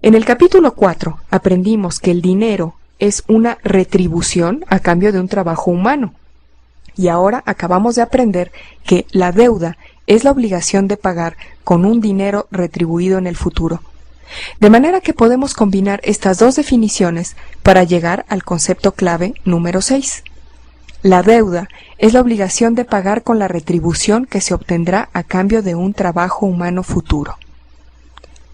En el capítulo 4 aprendimos que el dinero es una retribución a cambio de un trabajo humano. Y ahora acabamos de aprender que la deuda es la obligación de pagar con un dinero retribuido en el futuro. De manera que podemos combinar estas dos definiciones para llegar al concepto clave número 6. La deuda es la obligación de pagar con la retribución que se obtendrá a cambio de un trabajo humano futuro.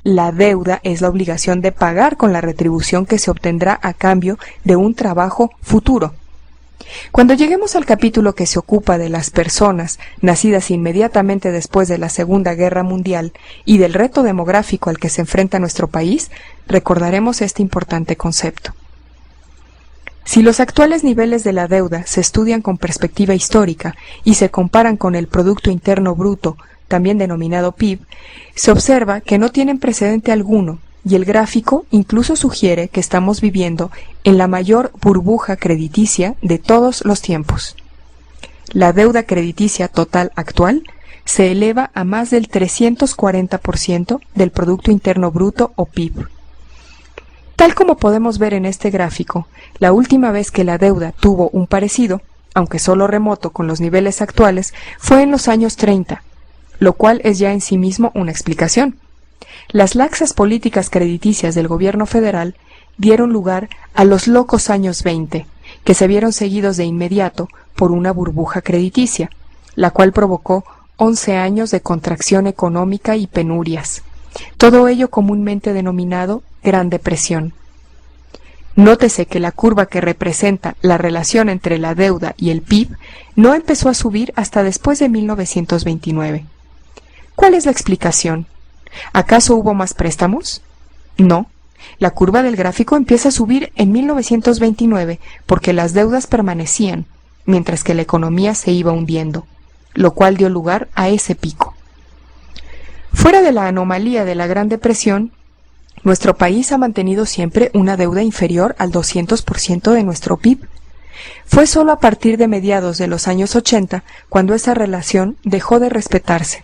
La deuda es la obligación de pagar con la retribución que se obtendrá a cambio de un trabajo futuro. Cuando lleguemos al capítulo que se ocupa de las personas nacidas inmediatamente después de la Segunda Guerra Mundial y del reto demográfico al que se enfrenta nuestro país, recordaremos este importante concepto. Si los actuales niveles de la deuda se estudian con perspectiva histórica y se comparan con el Producto Interno Bruto, también denominado PIB, se observa que no tienen precedente alguno, y el gráfico incluso sugiere que estamos viviendo en la mayor burbuja crediticia de todos los tiempos. La deuda crediticia total actual se eleva a más del 340% del Producto Interno Bruto o PIB. Tal como podemos ver en este gráfico, la última vez que la deuda tuvo un parecido, aunque solo remoto con los niveles actuales, fue en los años 30, lo cual es ya en sí mismo una explicación. Las laxas políticas crediticias del gobierno federal dieron lugar a los locos años 20, que se vieron seguidos de inmediato por una burbuja crediticia, la cual provocó 11 años de contracción económica y penurias, todo ello comúnmente denominado Gran Depresión. Nótese que la curva que representa la relación entre la deuda y el PIB no empezó a subir hasta después de 1929. ¿Cuál es la explicación? ¿Acaso hubo más préstamos? No. La curva del gráfico empieza a subir en 1929 porque las deudas permanecían, mientras que la economía se iba hundiendo, lo cual dio lugar a ese pico. Fuera de la anomalía de la Gran Depresión, nuestro país ha mantenido siempre una deuda inferior al 200% de nuestro PIB. Fue solo a partir de mediados de los años 80 cuando esa relación dejó de respetarse,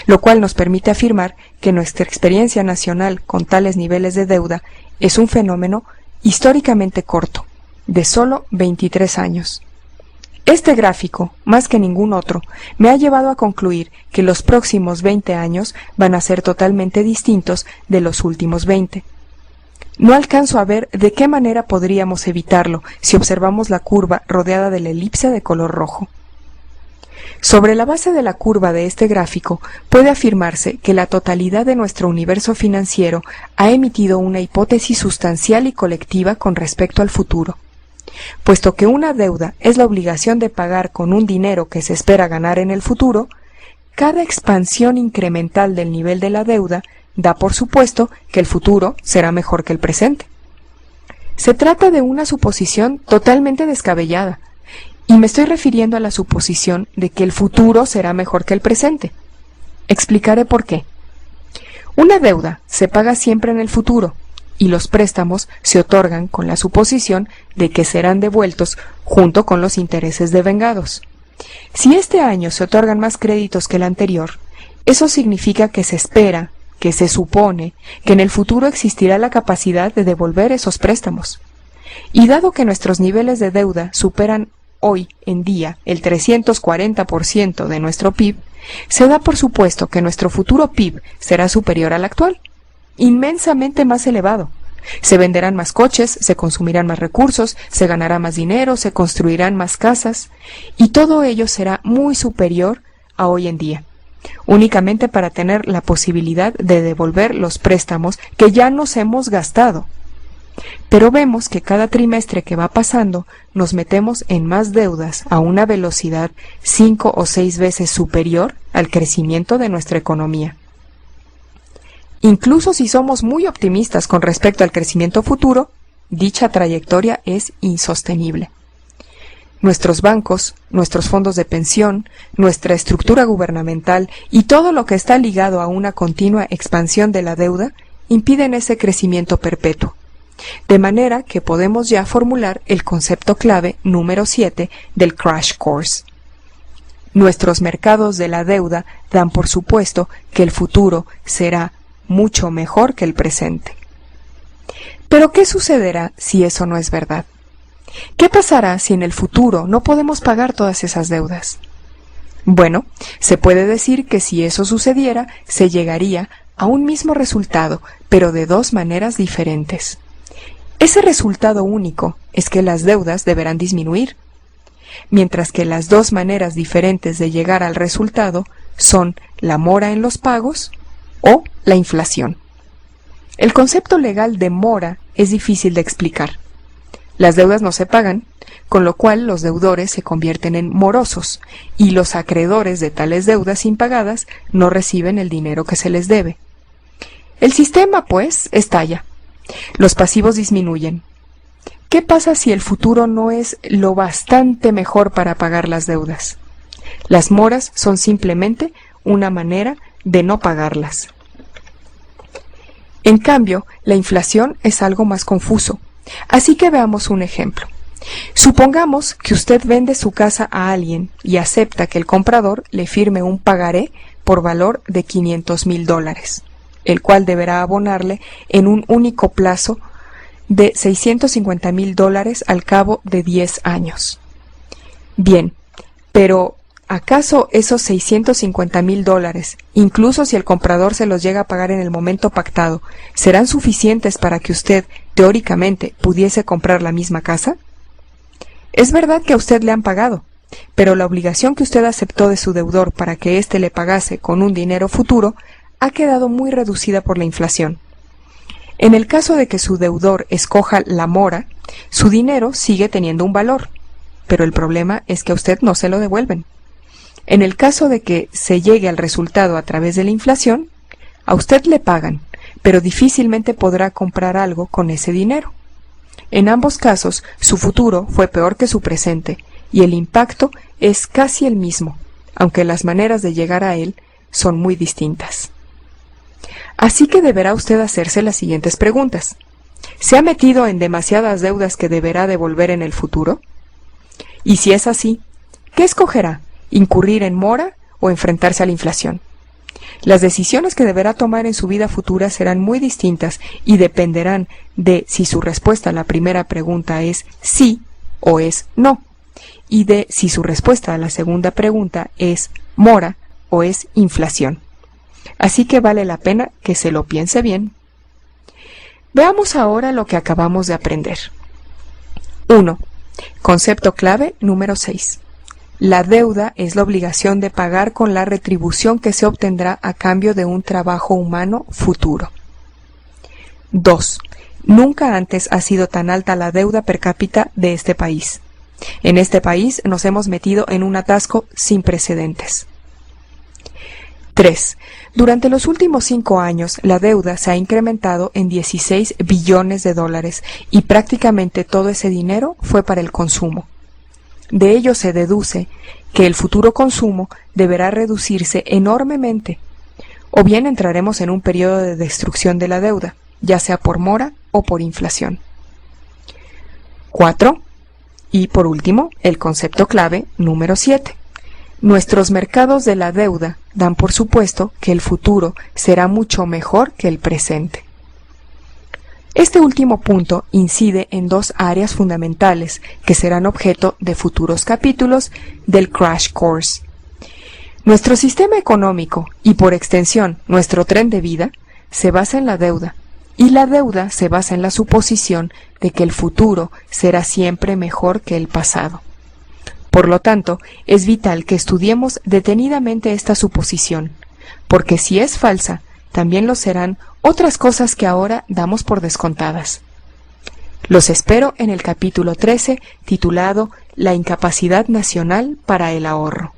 lo cual nos permite afirmar que nuestra experiencia nacional con tales niveles de deuda es un fenómeno históricamente corto, de solo 23 años. Este gráfico, más que ningún otro, me ha llevado a concluir que los próximos 20 años van a ser totalmente distintos de los últimos 20. No alcanzo a ver de qué manera podríamos evitarlo si observamos la curva rodeada de la elipse de color rojo. Sobre la base de la curva de este gráfico, puede afirmarse que la totalidad de nuestro universo financiero ha emitido una hipótesis sustancial y colectiva con respecto al futuro. Puesto que una deuda es la obligación de pagar con un dinero que se espera ganar en el futuro, cada expansión incremental del nivel de la deuda da por supuesto que el futuro será mejor que el presente. Se trata de una suposición totalmente descabellada, y me estoy refiriendo a la suposición de que el futuro será mejor que el presente. Explicaré por qué. Una deuda se paga siempre en el futuro, y los préstamos se otorgan con la suposición de que serán devueltos junto con los intereses devengados. Si este año se otorgan más créditos que el anterior, eso significa que se espera, que se supone, que en el futuro existirá la capacidad de devolver esos préstamos. Y dado que nuestros niveles de deuda superan hoy en día el 340% de nuestro PIB, se da por supuesto que nuestro futuro PIB será superior al actual, inmensamente más elevado. Se venderán más coches, se consumirán más recursos, se ganará más dinero, se construirán más casas, y todo ello será muy superior a hoy en día, únicamente para tener la posibilidad de devolver los préstamos que ya nos hemos gastado. Pero vemos que cada trimestre que va pasando nos metemos en más deudas a una velocidad 5 o 6 veces superior al crecimiento de nuestra economía. Incluso si somos muy optimistas con respecto al crecimiento futuro, dicha trayectoria es insostenible. Nuestros bancos, nuestros fondos de pensión, nuestra estructura gubernamental y todo lo que está ligado a una continua expansión de la deuda impiden ese crecimiento perpetuo. De manera que podemos ya formular el concepto clave número 7 del Crash Course. Nuestros mercados de la deuda dan por supuesto que el futuro será mucho mejor que el presente. Pero ¿qué sucederá si eso no es verdad? ¿Qué pasará si en el futuro no podemos pagar todas esas deudas? Bueno, se puede decir que si eso sucediera, se llegaría a un mismo resultado, pero de dos maneras diferentes. Ese resultado único es que las deudas deberán disminuir, mientras que las dos maneras diferentes de llegar al resultado son la mora en los pagos o la inflación. El concepto legal de mora es difícil de explicar. Las deudas no se pagan, con lo cual los deudores se convierten en morosos y los acreedores de tales deudas impagadas no reciben el dinero que se les debe. El sistema, pues, estalla. Los pasivos disminuyen. ¿Qué pasa si el futuro no es lo bastante mejor para pagar las deudas? Las moras son simplemente una manera de no pagarlas. En cambio, la inflación es algo más confuso. Así que veamos un ejemplo. Supongamos que usted vende su casa a alguien y acepta que el comprador le firme un pagaré por valor de $500,000, el cual deberá abonarle en un único plazo de $650,000 al cabo de 10 años. Bien, pero ¿acaso esos $650,000, incluso si el comprador se los llega a pagar en el momento pactado, serán suficientes para que usted, teóricamente, pudiese comprar la misma casa? Es verdad que a usted le han pagado, pero la obligación que usted aceptó de su deudor para que éste le pagase con un dinero futuro ha quedado muy reducida por la inflación. En el caso de que su deudor escoja la mora, su dinero sigue teniendo un valor, pero el problema es que a usted no se lo devuelven. En el caso de que se llegue al resultado a través de la inflación, a usted le pagan, pero difícilmente podrá comprar algo con ese dinero. En ambos casos, su futuro fue peor que su presente, y el impacto es casi el mismo, aunque las maneras de llegar a él son muy distintas. Así que deberá usted hacerse las siguientes preguntas. ¿Se ha metido en demasiadas deudas que deberá devolver en el futuro? Y si es así, ¿qué escogerá? ¿Incurrir en mora o enfrentarse a la inflación? Las decisiones que deberá tomar en su vida futura serán muy distintas y dependerán de si su respuesta a la primera pregunta es sí o es no, y de si su respuesta a la segunda pregunta es mora o es inflación. Así que vale la pena que se lo piense bien. Veamos ahora lo que acabamos de aprender. 1. Concepto clave número 6. La deuda es la obligación de pagar con la retribución que se obtendrá a cambio de un trabajo humano futuro. 2. Nunca antes ha sido tan alta la deuda per cápita de este país. En este país nos hemos metido en un atasco sin precedentes. 3. Durante los últimos 5 años, la deuda se ha incrementado en $16 billones y prácticamente todo ese dinero fue para el consumo. De ello se deduce que el futuro consumo deberá reducirse enormemente, o bien entraremos en un periodo de destrucción de la deuda, ya sea por mora o por inflación. 4. Y por último, el concepto clave número 7. Nuestros mercados de la deuda dan por supuesto que el futuro será mucho mejor que el presente. Este último punto incide en dos áreas fundamentales que serán objeto de futuros capítulos del Crash Course. Nuestro sistema económico y por extensión nuestro tren de vida se basa en la deuda, y la deuda se basa en la suposición de que el futuro será siempre mejor que el pasado. Por lo tanto, es vital que estudiemos detenidamente esta suposición, porque si es falsa, también lo serán otras cosas que ahora damos por descontadas. Los espero en el capítulo 13, titulado La incapacidad nacional para el ahorro.